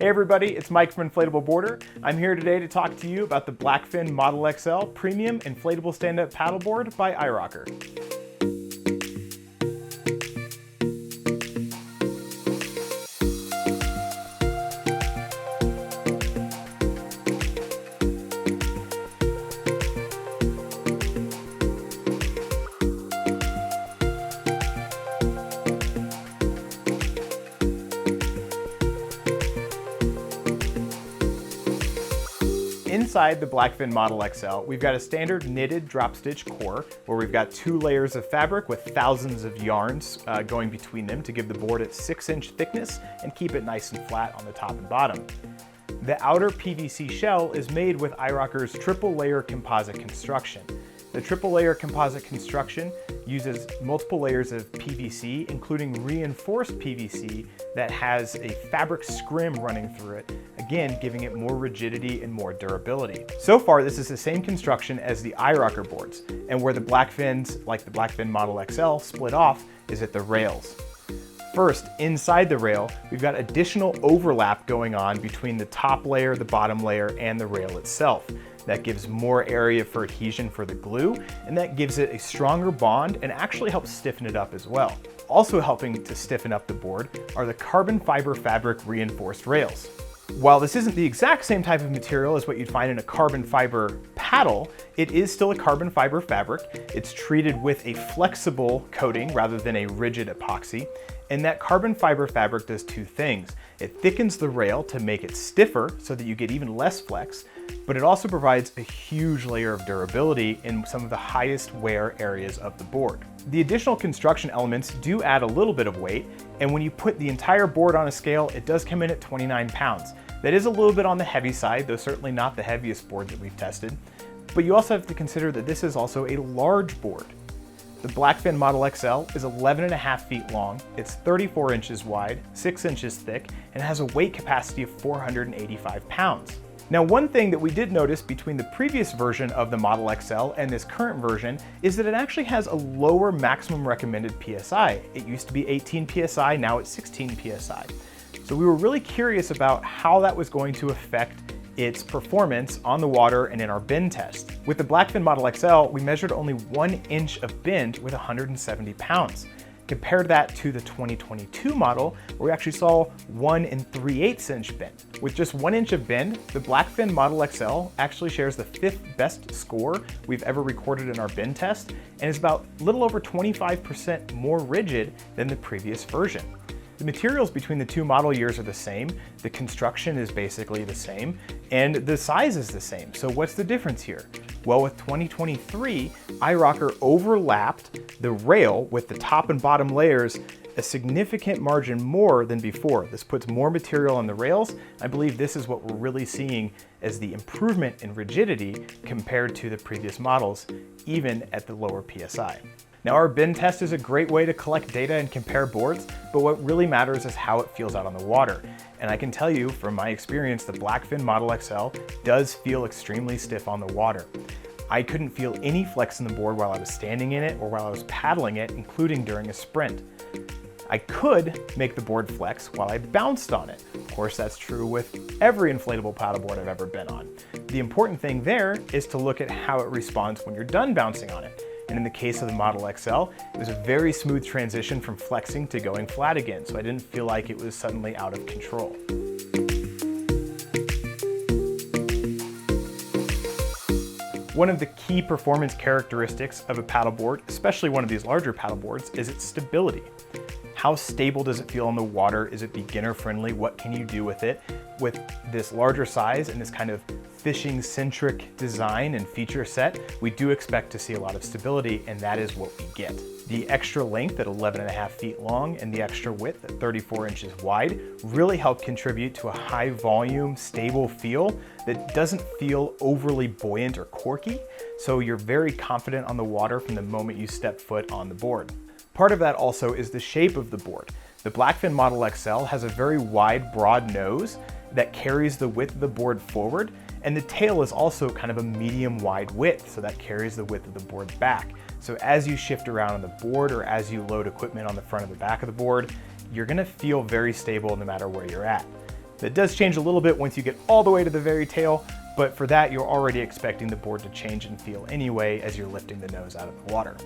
Hey everybody, it's Mike from Inflatable Boarder. I'm here today to talk to you about the Blackfin Model XL Premium Inflatable Stand-Up Paddleboard by iRocker. Inside the Blackfin Model XL, we've got a standard knitted drop stitch core where we've got 2 layers of fabric with thousands of yarns going between them to give the board its 6-inch thickness and keep it nice and flat on the top and bottom. The outer PVC shell is made with iRocker's triple layer composite construction. The triple layer composite construction uses multiple layers of PVC, including reinforced PVC that has a fabric scrim running through it, again giving it more rigidity and more durability. So far, this is the same construction as the iRocker boards, and where the Blackfins, like the Blackfin Model XL, split off is at the rails. First, inside the rail, we've got additional overlap going on between the top layer, the bottom layer, and the rail itself. That gives more area for adhesion for the glue, and that gives it a stronger bond and actually helps stiffen it up as well. Also helping to stiffen up the board are the carbon fiber fabric reinforced rails. While this isn't the exact same type of material as what you'd find in a carbon fiber paddle, it is still a carbon fiber fabric. It's treated with a flexible coating rather than a rigid epoxy. And that carbon fiber fabric does 2 things. It thickens the rail to make it stiffer so that you get even less flex, but it also provides a huge layer of durability in some of the highest wear areas of the board. The additional construction elements do add a little bit of weight, and when you put the entire board on a scale, it does come in at 29 pounds. That is a little bit on the heavy side, though certainly not the heaviest board that we've tested. But you also have to consider that this is also a large board. The Blackfin Model XL is 11.5 feet long, it's 34 inches wide, 6 inches thick, and has a weight capacity of 485 pounds. Now, one thing that we did notice between the previous version of the Model XL and this current version is that it actually has a lower maximum recommended PSI. It used to be 18 PSI, now it's 16 PSI. So we were really curious about how that was going to affect its performance on the water and in our bend test. With the Blackfin Model XL, we measured only 1 inch of bend with 170 pounds. Compare that to the 2022 model, where we actually saw 1 3/8 inch bend. With just 1 inch of bend, the Blackfin Model XL actually shares the 5th best score we've ever recorded in our bend test, and is about a little over 25% more rigid than the previous version. The materials between the 2 model years are the same, the construction is basically the same, and the size is the same. So what's the difference here? Well, with 2023, iRocker overlapped the rail with the top and bottom layers a significant margin more than before. This puts more material on the rails. I believe this is what we're really seeing as the improvement in rigidity compared to the previous models, even at the lower PSI. Now, our bend test is a great way to collect data and compare boards, but what really matters is how it feels out on the water. And I can tell you from my experience, the Blackfin Model XL does feel extremely stiff on the water. I couldn't feel any flex in the board while I was standing in it or while I was paddling it, including during a sprint. I could make the board flex while I bounced on it. Of course, that's true with every inflatable paddleboard I've ever been on. The important thing there is to look at how it responds when you're done bouncing on it. And in the case of the Model XL, it was a very smooth transition from flexing to going flat again, so I didn't feel like it was suddenly out of control. One of the key performance characteristics of a paddleboard, especially one of these larger paddleboards, is its stability. How stable does it feel on the water? Is it beginner friendly? What can you do with it? With this larger size and this kind of fishing-centric design and feature set, we do expect to see a lot of stability, and that is what we get. The extra length at 11.5 feet long and the extra width at 34 inches wide really help contribute to a high volume, stable feel that doesn't feel overly buoyant or corky, so you're very confident on the water from the moment you step foot on the board. Part of that also is the shape of the board. The Blackfin Model XL has a very wide, broad nose that carries the width of the board forward, and the tail is also kind of a medium wide width, so that carries the width of the board back. So as you shift around on the board or as you load equipment on the front or the back of the board, you're gonna feel very stable no matter where you're at. That does change a little bit once you get all the way to the very tail, but for that, you're already expecting the board to change and feel anyway as you're lifting the nose out of the water.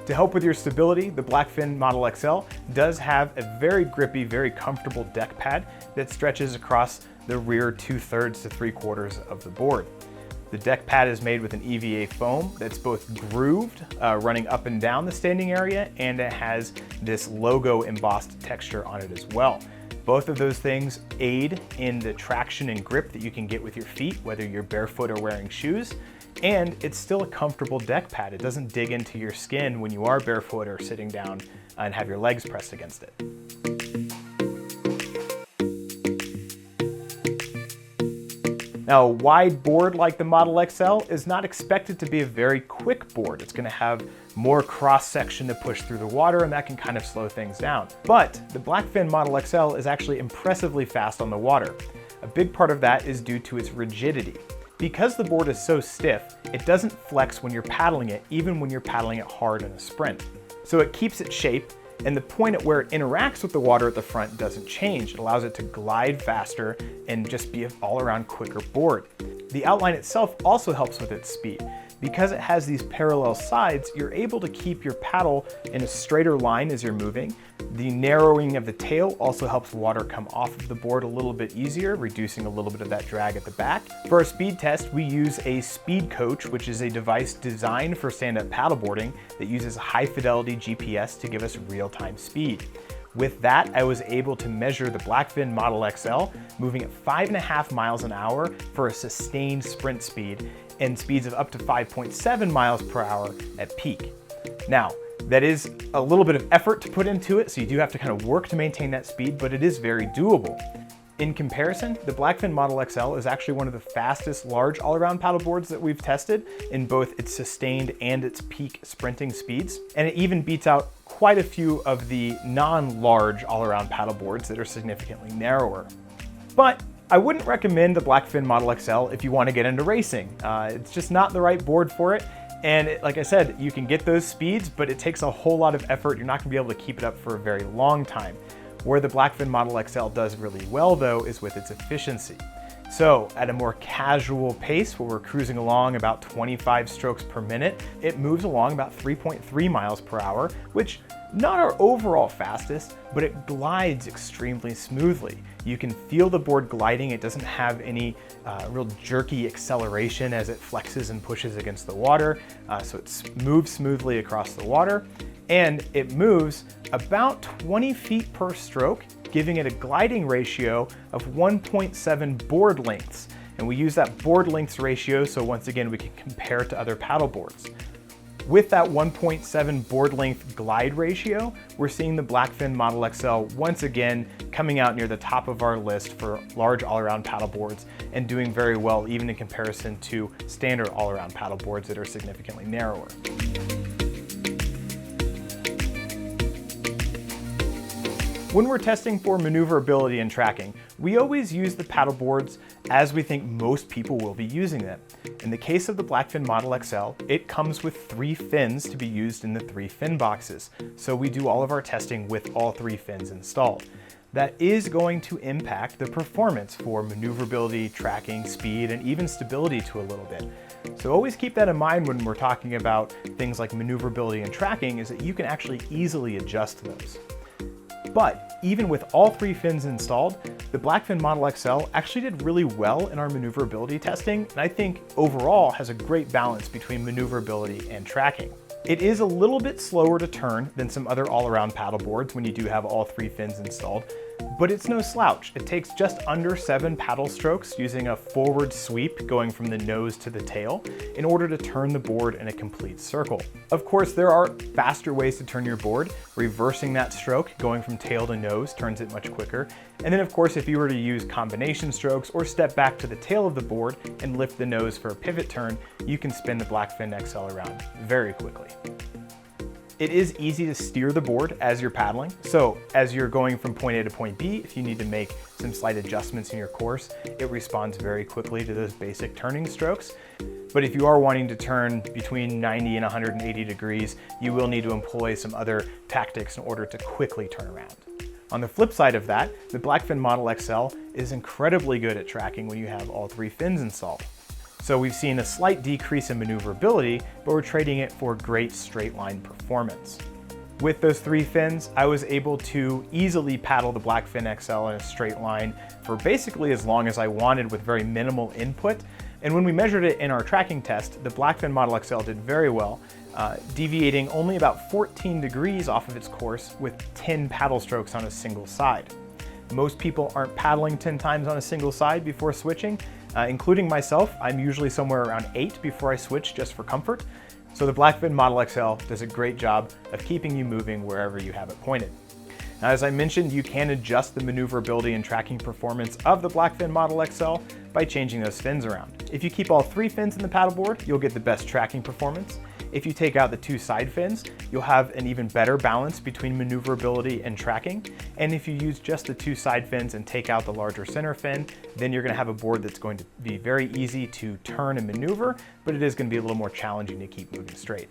To help with your stability, the Blackfin Model XL does have a very grippy, very comfortable deck pad that stretches across the rear 2/3 to 3/4 of the board. The deck pad is made with an EVA foam that's both grooved, running up and down the standing area, and it has this logo embossed texture on it as well. Both of those things aid in the traction and grip that you can get with your feet, whether you're barefoot or wearing shoes. And it's still a comfortable deck pad. It doesn't dig into your skin when you are barefoot or sitting down and have your legs pressed against it. Now, a wide board like the Model XL is not expected to be a very quick board. It's going to have more cross-section to push through the water, and that can kind of slow things down. But the Blackfin Model XL is actually impressively fast on the water. A big part of that is due to its rigidity. Because the board is so stiff, it doesn't flex when you're paddling it, even when you're paddling it hard in a sprint. So it keeps its shape, and the point at where it interacts with the water at the front doesn't change. It allows it to glide faster and just be an all-around quicker board. The outline itself also helps with its speed. Because it has these parallel sides, you're able to keep your paddle in a straighter line as you're moving. The narrowing of the tail also helps water come off of the board a little bit easier, reducing a little bit of that drag at the back. For our speed test, we use a speed coach, which is a device designed for stand-up paddleboarding that uses high-fidelity GPS to give us real-time speed. With that, I was able to measure the Blackfin Model XL moving at 5.5 miles an hour for a sustained sprint speed and speeds of up to 5.7 miles per hour at peak. Now, that is a little bit of effort to put into it, so you do have to kind of work to maintain that speed, but it is very doable. In comparison, the Blackfin Model XL is actually one of the fastest large all-around paddleboards that we've tested in both its sustained and its peak sprinting speeds. And it even beats out quite a few of the non-large all-around paddleboards that are significantly narrower. But I wouldn't recommend the Blackfin Model XL if you want to get into racing. It's just not the right board for it. And like I said, you can get those speeds, but it takes a whole lot of effort. You're not gonna be able to keep it up for a very long time. Where the Blackfin Model XL does really well though is with its efficiency. So at a more casual pace, where we're cruising along about 25 strokes per minute, it moves along about 3.3 miles per hour, which not our overall fastest, but it glides extremely smoothly. You can feel the board gliding. It doesn't have any real jerky acceleration as it flexes and pushes against the water. So it moves smoothly across the water, and it moves about 20 feet per stroke, giving it a gliding ratio of 1.7 board lengths. And we use that board lengths ratio so once again we can compare to other paddle boards. With that 1.7 board length glide ratio, we're seeing the Blackfin Model XL once again coming out near the top of our list for large all-around paddle boards and doing very well even in comparison to standard all-around paddle boards that are significantly narrower. When we're testing for maneuverability and tracking, we always use the paddle boards as we think most people will be using them. In the case of the Blackfin Model XL, it comes with 3 fins to be used in the 3 fin boxes. So we do all of our testing with all 3 fins installed. That is going to impact the performance for maneuverability, tracking, speed, and even stability to a little bit. So always keep that in mind when we're talking about things like maneuverability and tracking, is that you can actually easily adjust those. But even with all 3 fins installed, the Blackfin Model XL actually did really well in our maneuverability testing, and I think overall has a great balance between maneuverability and tracking. It is a little bit slower to turn than some other all-around paddle boards when you do have all 3 fins installed, but it's no slouch. It takes just under 7 paddle strokes using a forward sweep going from the nose to the tail in order to turn the board in a complete circle. Of course, there are faster ways to turn your board. Reversing that stroke, going from tail to nose, turns it much quicker. And then of course, if you were to use combination strokes or step back to the tail of the board and lift the nose for a pivot turn, you can spin the Blackfin XL around very quickly. It is easy to steer the board as you're paddling. So as you're going from point A to point B, if you need to make some slight adjustments in your course, it responds very quickly to those basic turning strokes. But if you are wanting to turn between 90 and 180 degrees, you will need to employ some other tactics in order to quickly turn around. On the flip side of that, the Blackfin Model XL is incredibly good at tracking when you have all 3 fins installed. So we've seen a slight decrease in maneuverability, but we're trading it for great straight line performance. With those 3 fins, I was able to easily paddle the Blackfin XL in a straight line for basically as long as I wanted with very minimal input. And when we measured it in our tracking test, the Blackfin Model XL did very well, deviating only about 14 degrees off of its course with 10 paddle strokes on a single side. Most people aren't paddling 10 times on a single side before switching, including myself. I'm usually somewhere around 8 before I switch just for comfort. So the Blackfin Model XL does a great job of keeping you moving wherever you have it pointed. Now, as I mentioned, you can adjust the maneuverability and tracking performance of the Blackfin Model XL by changing those fins around. If you keep all 3 fins in the paddleboard, you'll get the best tracking performance. If you take out the 2 side fins, you'll have an even better balance between maneuverability and tracking. And if you use just the 2 side fins and take out the larger center fin, then you're going to have a board that's going to be very easy to turn and maneuver, but it is going to be a little more challenging to keep moving straight.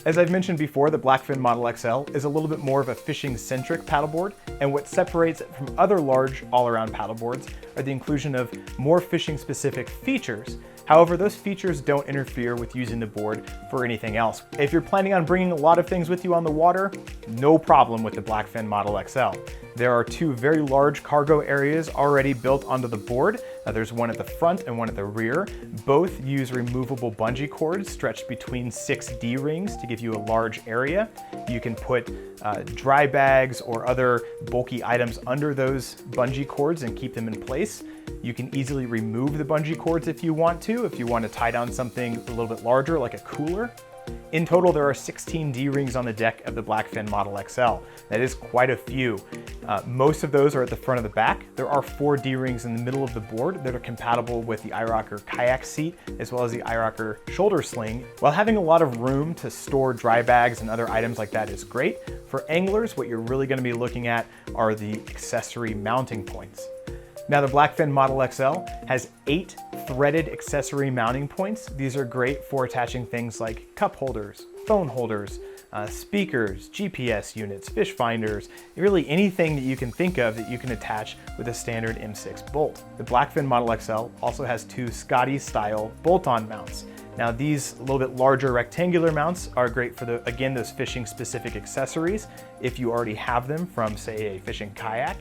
As I've mentioned before, the Blackfin Model XL is a little bit more of a fishing-centric paddleboard, and what separates it from other large all-around paddleboards are the inclusion of more fishing-specific features. However, those features don't interfere with using the board for anything else. If you're planning on bringing a lot of things with you on the water, no problem with the Blackfin Model XL. There are 2 very large cargo areas already built onto the board. There's one at the front and one at the rear. Both use removable bungee cords stretched between 6 D-rings to give you a large area. You can put dry bags or other bulky items under those bungee cords and keep them in place. You can easily remove the bungee cords if you want to tie down something a little bit larger like a cooler. In total, there are 16 D-rings on the deck of the Blackfin Model XL. That is quite a few. Most of those are at the front of the back. There are 4 D-rings in the middle of the board that are compatible with the iRocker kayak seat, as well as the iRocker shoulder sling. While having a lot of room to store dry bags and other items like that is great, for anglers, what you're really going to be looking at are the accessory mounting points. Now, the Blackfin Model XL has 8 threaded accessory mounting points. These are great for attaching things like cup holders, phone holders, speakers, GPS units, fish finders, really anything that you can think of that you can attach with a standard M6 bolt. The Blackfin Model XL also has 2 Scotty style bolt-on mounts. Now, these a little bit larger rectangular mounts are great for again, those fishing specific accessories if you already have them from, say, a fishing kayak.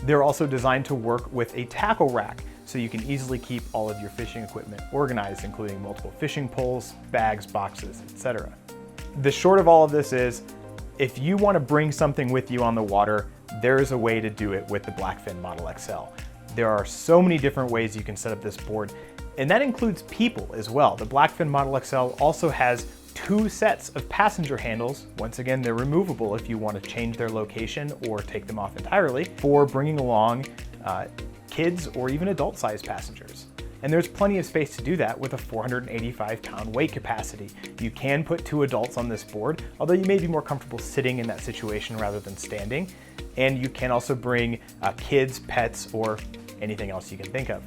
They're also designed to work with a tackle rack, so you can easily keep all of your fishing equipment organized, including multiple fishing poles, bags, boxes, etc. The short of all of this is, if you want to bring something with you on the water, there is a way to do it with the Blackfin Model XL. There are so many different ways you can set up this board, and that includes people as well. The Blackfin Model XL also has 2 sets of passenger handles. Once again, they're removable if you want to change their location or take them off entirely, for bringing along kids or even adult-sized passengers. And there's plenty of space to do that with a 485-pound weight capacity. You can put 2 adults on this board, although you may be more comfortable sitting in that situation rather than standing. And you can also bring kids, pets, or anything else you can think of.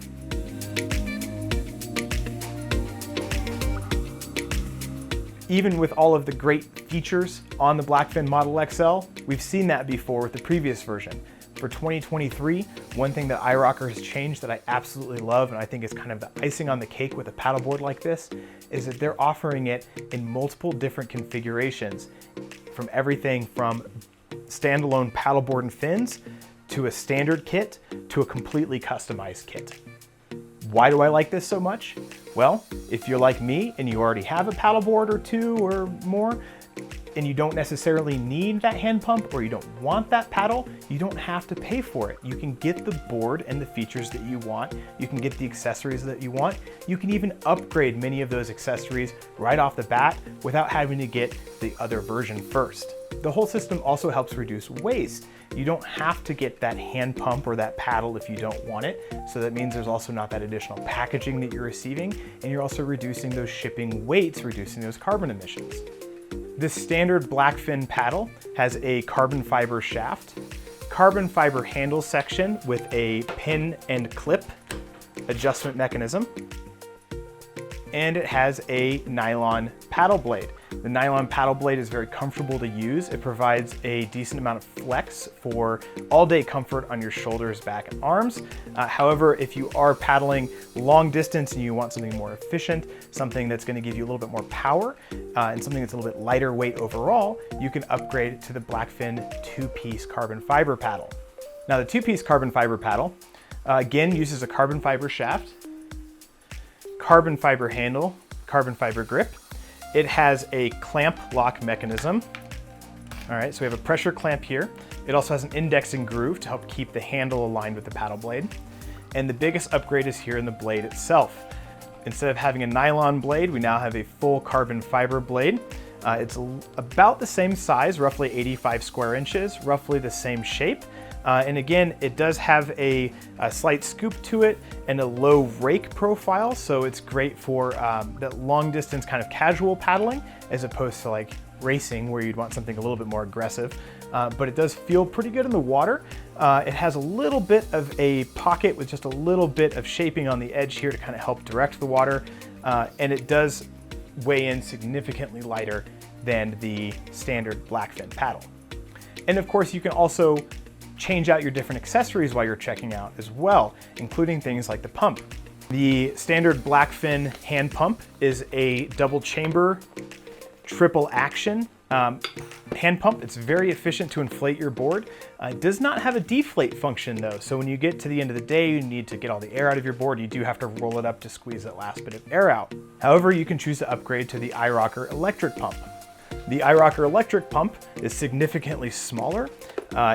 Even with all of the great features on the Blackfin Model XL, we've seen that before with the previous version. For 2023, one thing that iRocker has changed that I absolutely love, and I think is kind of the icing on the cake with a paddleboard like this, is that they're offering it in multiple different configurations, from everything from standalone paddleboard and fins, to a standard kit, to a completely customized kit. Why do I like this so much? Well, if you're like me and you already have a paddleboard or 2 or more, and you don't necessarily need that hand pump, or you don't want that paddle, you don't have to pay for it. You can get the board and the features that you want. You can get the accessories that you want. You can even upgrade many of those accessories right off the bat without having to get the other version first. The whole system also helps reduce waste. You don't have to get that hand pump or that paddle if you don't want it. So that means there's also not that additional packaging that you're receiving, and you're also reducing those shipping weights, reducing those carbon emissions. This standard Blackfin paddle has a carbon fiber shaft, carbon fiber handle section with a pin and clip adjustment mechanism, and it has a nylon paddle blade. The nylon paddle blade is very comfortable to use. It provides a decent amount of flex for all-day comfort on your shoulders, back, and arms. However, if you are paddling long distance and you want something more efficient, something that's going to give you a little bit more power, and something that's a little bit lighter weight overall, you can upgrade to the Blackfin 2-piece carbon fiber paddle. Now, the 2-piece carbon fiber paddle, again, uses a carbon fiber shaft, carbon fiber handle, carbon fiber grip. It has a clamp lock mechanism. All right, so we have a pressure clamp here. It also has an indexing groove to help keep the handle aligned with the paddle blade. And the biggest upgrade is here in the blade itself. Instead of having a nylon blade, we now have a full carbon fiber blade. It's about the same size, roughly 85 square inches, roughly the same shape. And again, it does have a slight scoop to it and a low rake profile, so it's great for that long distance kind of casual paddling as opposed to like racing where you'd want something a little bit more aggressive. But it does feel pretty good in the water. It has a little bit of a pocket with just a little bit of shaping on the edge here to kind of help direct the water. And it does weigh in significantly lighter than the standard Blackfin paddle. And of course, you can also change out your different accessories while you're checking out as well, including things like the pump. The standard Blackfin hand pump is a double chamber, triple action hand pump. It's very efficient to inflate your board. It does not have a deflate function though, so when you get to the end of the day, you need to get all the air out of your board, you do have to roll it up to squeeze that last bit of air out. However, you can choose to upgrade to the iRocker electric pump. The iRocker electric pump is significantly smaller.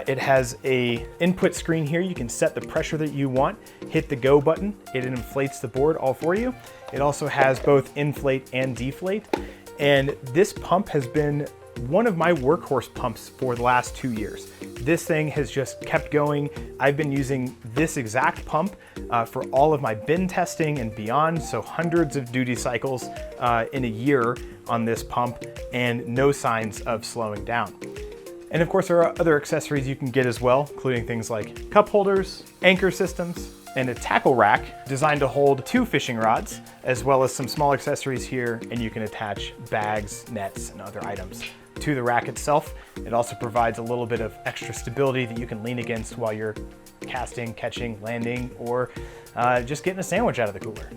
It has a input screen here. You can set the pressure that you want, hit the go button, it inflates the board all for you. It also has both inflate and deflate. And this pump has been one of my workhorse pumps for the last 2 years. This thing has just kept going. I've been using this exact pump for all of my bin testing and beyond, so hundreds of duty cycles in a year on this pump and no signs of slowing down. And of course, there are other accessories you can get as well, including things like cup holders, anchor systems, and a tackle rack designed to hold 2 fishing rods, as well as some small accessories here, and you can attach bags, nets, and other items to the rack itself. It also provides a little bit of extra stability that you can lean against while you're casting, catching, landing, or just getting a sandwich out of the cooler.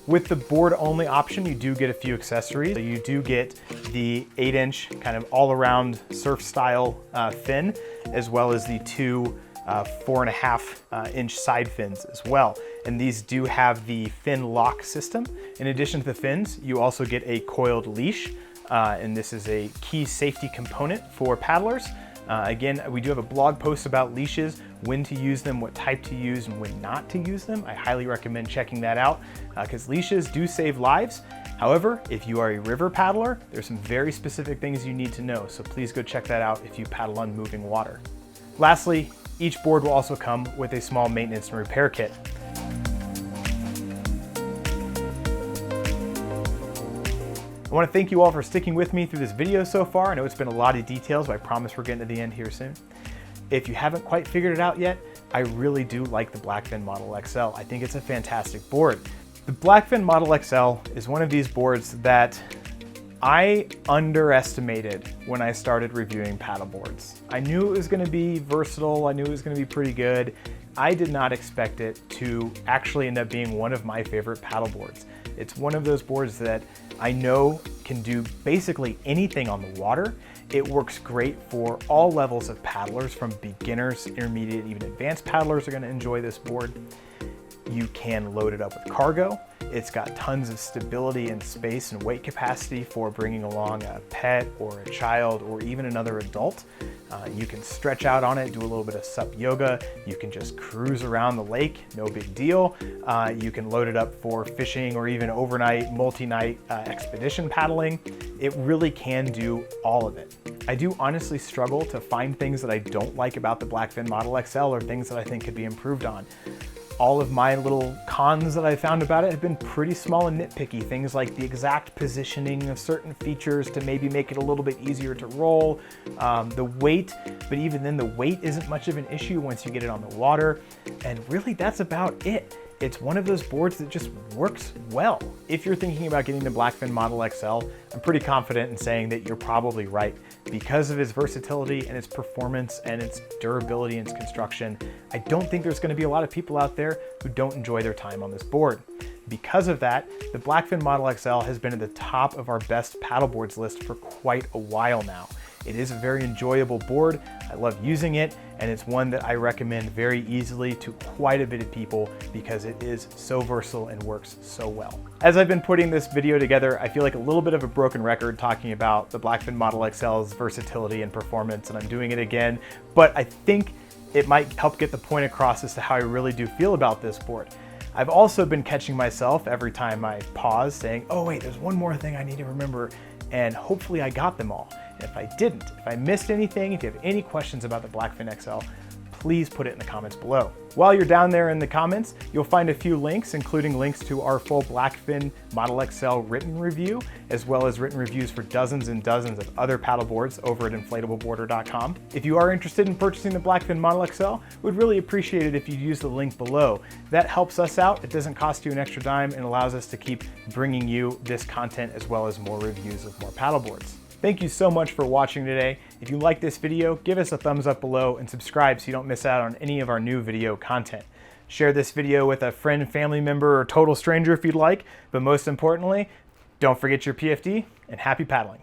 With the board-only option, you do get a few accessories. So you do get the 8-inch kind of all-around surf-style fin, as well as the 2 4.5-inch side fins as well. And these do have the fin lock system. In addition to the fins, you also get a coiled leash, and this is a key safety component for paddlers. Again, we do have a blog post about leashes, when to use them, what type to use, and when not to use them. I highly recommend checking that out because leashes do save lives. However, if you are a river paddler, there's some very specific things you need to know, so please go check that out if you paddle on moving water. Lastly, each board will also come with a small maintenance and repair kit. I want to thank you all for sticking with me through this video so far. I know it's been a lot of details, but I promise we're getting to the end here soon. If you haven't quite figured it out yet, I really do like the Blackfin Model XL. I think it's a fantastic board. The Blackfin Model XL is one of these boards that I underestimated when I started reviewing paddle boards. I knew it was going to be versatile, I knew it was going to be pretty good. I did not expect it to actually end up being one of my favorite paddle boards. It's one of those boards that I know can do basically anything on the water. It works great for all levels of paddlers, from beginners, intermediate, even advanced paddlers are going to enjoy this board. You can load it up with cargo. It's got tons of stability and space and weight capacity for bringing along a pet or a child or even another adult. You can stretch out on it, do a little bit of SUP yoga. You can just cruise around the lake, no big deal. You can load it up for fishing or even overnight, multi-night expedition paddling. It really can do all of it. I do honestly struggle to find things that I don't like about the Blackfin Model XL or things that I think could be improved on. All of my little cons that I found about it have been pretty small and nitpicky. Things like the exact positioning of certain features to maybe make it a little bit easier to roll, the weight, but even then the weight isn't much of an issue once you get it on the water. And really that's about it. it's one of those boards that just works well. If you're thinking about getting the Blackfin Model XL, I'm pretty confident in saying that you're probably right. Because of its versatility and its performance and its durability and its construction, I don't think there's going to be a lot of people out there who don't enjoy their time on this board. Because of that, the Blackfin Model XL has been at the top of our best paddleboards list for quite a while now. It is a very enjoyable board. I love using it, and it's one that I recommend very easily to quite a bit of people because it is so versatile and works so well. As I've been putting this video together, I feel like a little bit of a broken record talking about the Blackfin Model XL's versatility and performance, and I'm doing it again, but I think it might help get the point across as to how I really do feel about this board. I've also been catching myself every time I pause saying, oh wait, there's one more thing I need to remember, and hopefully I got them all. And if I didn't, if I missed anything, if you have any questions about the Blackfin XL, please put it in the comments below. While you're down there in the comments, you'll find a few links, including links to our full Blackfin Model XL written review, as well as written reviews for dozens and dozens of other paddleboards over at InflatableBoarder.com. If you are interested in purchasing the Blackfin Model XL, we'd really appreciate it if you use the link below. That helps us out, it doesn't cost you an extra dime, and allows us to keep bringing you this content as well as more reviews of more paddleboards. Thank you so much for watching today. If you like this video, give us a thumbs up below and subscribe so you don't miss out on any of our new video content. Share this video with a friend, family member, or total stranger if you'd like, but most importantly, don't forget your PFD and happy paddling.